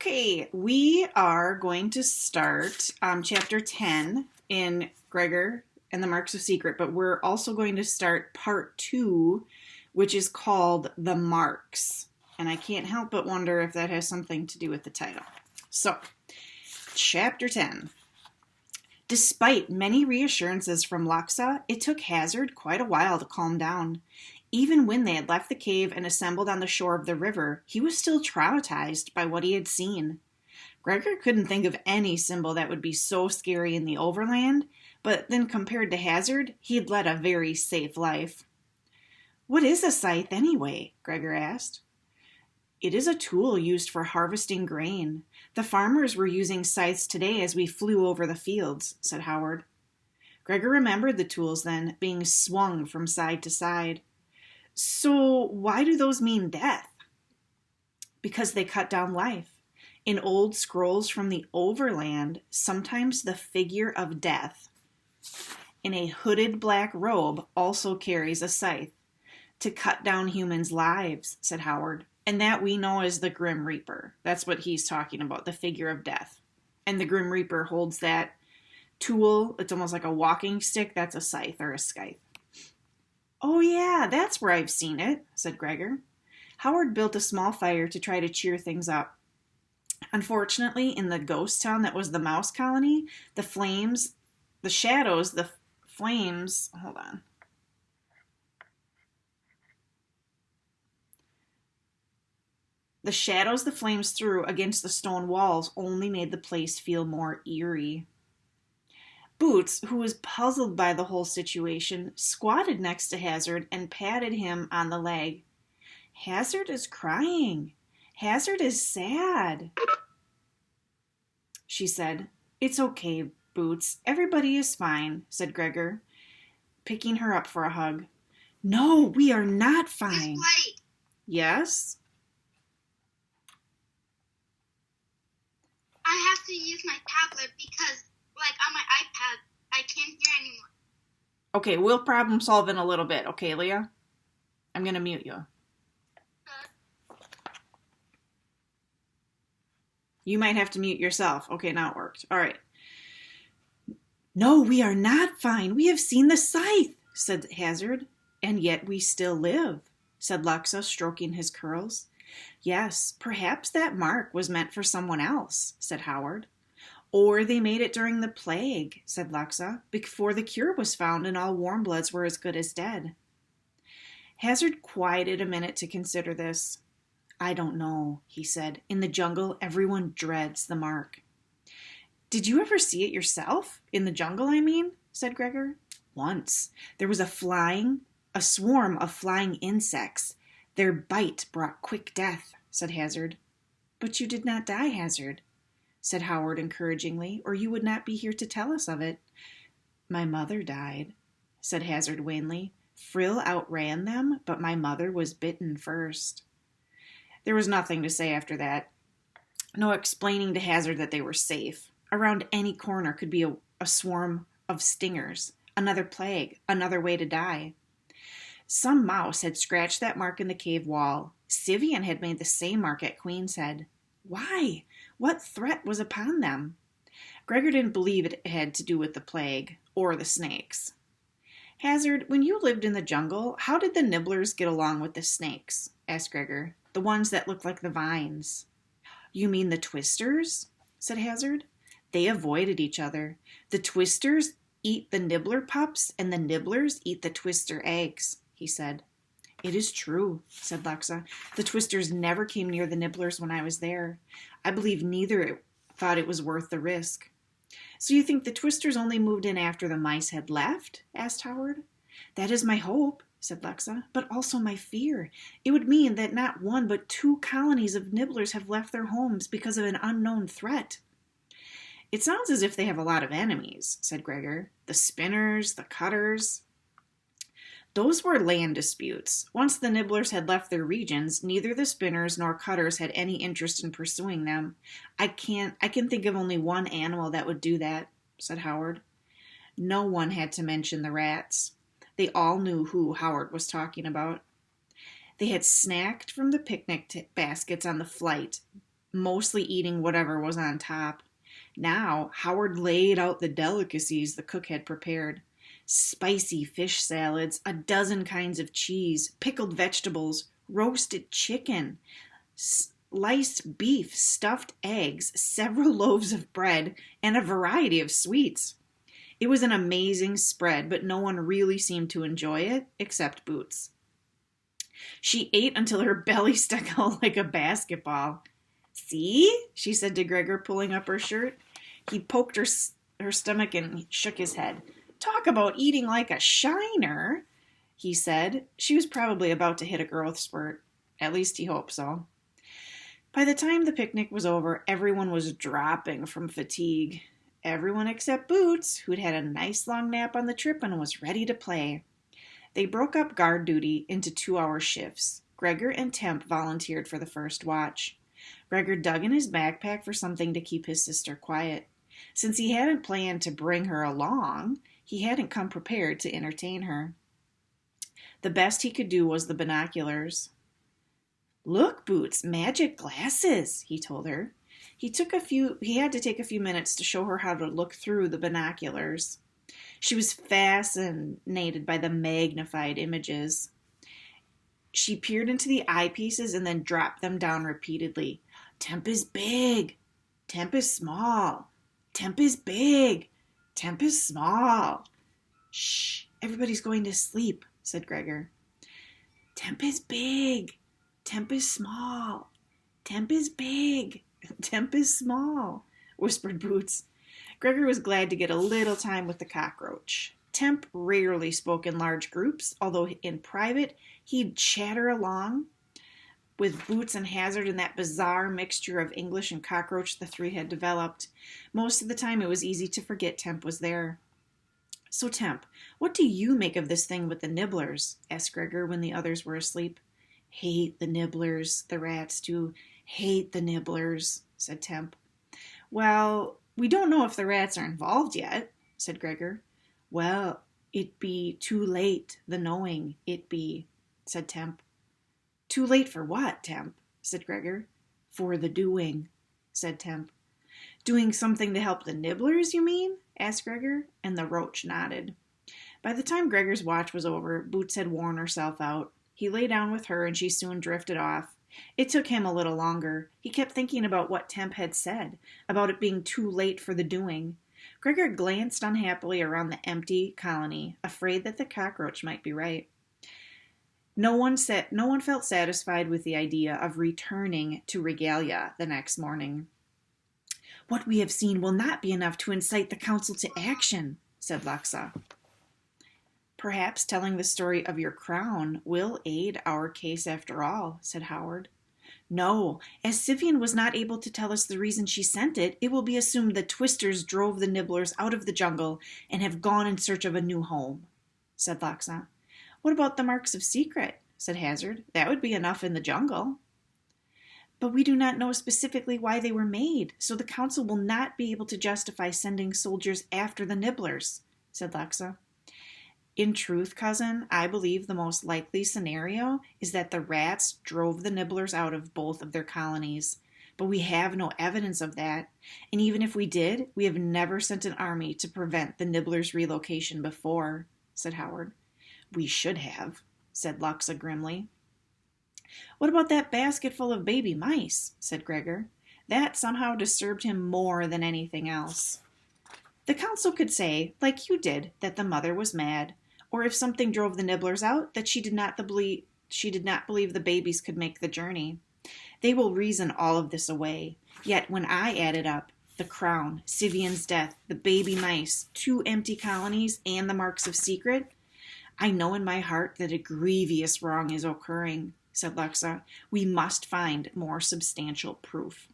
Okay, we are going to start chapter 10 in Gregor and the Marks of Secret, but we're also going to start part 2, which is called The Marks. And I can't help but wonder if that has something to do with the title. So, chapter 10. Despite many reassurances from Laksa, it took Hazard quite a while to calm down. Even when they had left the cave and assembled on the shore of the river, he was still traumatized by what he had seen. Gregor couldn't think of any symbol that would be so scary in the overland, but then compared to Hazard, he had led a very safe life. "What is a scythe anyway?" Gregor asked. "It is a tool used for harvesting grain. The farmers were using scythes today as we flew over the fields," said Howard. Gregor remembered the tools then, being swung from side to side. "So why do those mean death?" "Because they cut down life. In old scrolls from the overland, sometimes the figure of death in a hooded black robe also carries a scythe to cut down humans' lives," said Howard. "And that we know as the Grim Reaper. That's what he's talking about, the figure of death. And the Grim Reaper holds that tool. It's almost like a walking stick. That's a scythe or a scythe." "Oh yeah, that's where I've seen it," said Gregor. Howard built a small fire to try to cheer things up. Unfortunately, in the ghost town that was the mouse colony, the flames, the shadows, the flames, hold on. The shadows the flames threw against the stone walls only made the place feel more eerie. Boots, who was puzzled by the whole situation, squatted next to Hazard and patted him on the leg. "Hazard is crying. Hazard is sad," she said. "It's okay, Boots. Everybody is fine," said Gregor, picking her up for a hug. "No, we are not fine." "Yes?" "I have to use my tablet because, on my iPad, I can't hear anymore." "Okay, we'll problem solve in a little bit, okay, Leah? I'm going to mute you. You might have to mute yourself. Okay, now it worked. All right. "No, we are not fine. We have seen the scythe," said Hazard. "And yet we still live," said Laksa, stroking his curls. "Yes, perhaps that mark was meant for someone else," said Howard. "Or they made it during the plague," said Laksa, "before the cure was found and all warm bloods were as good as dead." Hazard quieted a minute to consider this. "I don't know," he said. "In the jungle, everyone dreads the mark." "Did you ever see it yourself? In the jungle, I mean?" said Gregor. "Once. There was a swarm of flying insects. Their bite brought quick death," said Hazard. "But you did not die, Hazard," said Howard encouragingly, "or you would not be here to tell us of it." "My mother died," said Hazard wanly. "Frill outran them, but my mother was bitten first." There was nothing to say after that. No explaining to Hazard that they were safe. Around any corner could be a swarm of stingers, another plague, another way to die. Some mouse had scratched that mark in the cave wall. Sivian had made the same mark at Queen's Head. Why? What threat was upon them? Gregor didn't believe it had to do with the plague or the snakes. "Hazard, when you lived in the jungle, how did the nibblers get along with the snakes?" asked Gregor. "The ones that look like the vines." "You mean the twisters?" said Hazard. "They avoided each other. The twisters eat the nibbler pups, and the nibblers eat the twister eggs," he said. "It is true," said Laksa. "The twisters never came near the nibblers when I was there. I believe neither thought it was worth the risk." "So you think the twisters only moved in after the mice had left?" asked Howard. "That is my hope," said Laksa, "but also my fear. It would mean that not one but 2 colonies of nibblers have left their homes because of an unknown threat." "It sounds as if they have a lot of enemies," said Gregor. "The spinners, the cutters." "Those were land disputes. Once the nibblers had left their regions, neither the spinners nor cutters had any interest in pursuing them. I can think of only one animal that would do that," said Howard. No one had to mention the rats. They all knew who Howard was talking about. They had snacked from the picnic baskets on the flight, mostly eating whatever was on top. Now, Howard laid out the delicacies the cook had prepared: spicy fish salads, a dozen kinds of cheese, pickled vegetables, roasted chicken, sliced beef, stuffed eggs, several loaves of bread, and a variety of sweets. It was an amazing spread, but no one really seemed to enjoy it except Boots. She ate until her belly stuck out like a basketball. See? She said to Gregor, pulling up her shirt. He poked her stomach and shook his head. Talk about eating like a shiner, he said. She was probably about to hit a growth spurt. At least he hoped so. By the time the picnic was over, everyone was dropping from fatigue. Everyone except Boots, who'd had a nice long nap on the trip and was ready to play. They broke up guard duty into 2-hour shifts. Gregor and Temp volunteered for the first watch. Gregor dug in his backpack for something to keep his sister quiet. Since he hadn't planned to bring her along, he hadn't come prepared to entertain her. The best he could do was the binoculars. Look, Boots, magic glasses, he told her. He had to take a few minutes to show her how to look through the binoculars. She was fascinated by the magnified images. She peered into the eyepieces and then dropped them down repeatedly. Temp is big. Temp is small. Temp is big. Temp is small. Shh, everybody's going to sleep, said Gregor. Temp is big. Temp is small. Temp is big. Temp is small, whispered Boots. Gregor was glad to get a little time with the cockroach. Temp rarely spoke in large groups, although in private he'd chatter along with Boots and Hazard in that bizarre mixture of English and cockroach the three had developed. Most of the time it was easy to forget Temp was there. So Temp, what do you make of this thing with the nibblers? Asked Gregor when the others were asleep. Hate the nibblers, the rats do. Hate the nibblers, said Temp. Well, we don't know if the rats are involved yet, said Gregor. Well, it be too late, the knowing, it be, said Temp. Too late for what, Temp? Said Gregor. For the doing, said Temp. Doing something to help the nibblers, you mean? Asked Gregor, and the roach nodded. By the time Gregor's watch was over, Boots had worn herself out. He lay down with her, and she soon drifted off. It took him a little longer. He kept thinking about what Temp had said, about it being too late for the doing. Gregor glanced unhappily around the empty colony, afraid that the cockroach might be right. No one felt satisfied with the idea of returning to Regalia the next morning. What we have seen will not be enough to incite the council to action, said Laksa. Perhaps telling the story of your crown will aid our case after all, said Howard. No, as Scythian was not able to tell us the reason she sent it, it will be assumed the Twisters drove the nibblers out of the jungle and have gone in search of a new home, said Laksa. What about the marks of secret? Said Hazard. That would be enough in the jungle. But we do not know specifically why they were made, so the council will not be able to justify sending soldiers after the nibblers, said Laksa. In truth, cousin, I believe the most likely scenario is that the rats drove the nibblers out of both of their colonies. But we have no evidence of that, and even if we did, we have never sent an army to prevent the nibblers' relocation before, said Howard. We should have, said Laksa grimly. What about that basket full of baby mice? Said Gregor. That somehow disturbed him more than anything else. The council could say, like you did, that the mother was mad, or if something drove the nibblers out, that she did not believe the babies could make the journey. They will reason all of this away. Yet when I added up the crown, Scythian's death, the baby mice, 2 empty colonies, and the marks of secret, I know in my heart that a grievous wrong is occurring, said Laksa. We must find more substantial proof.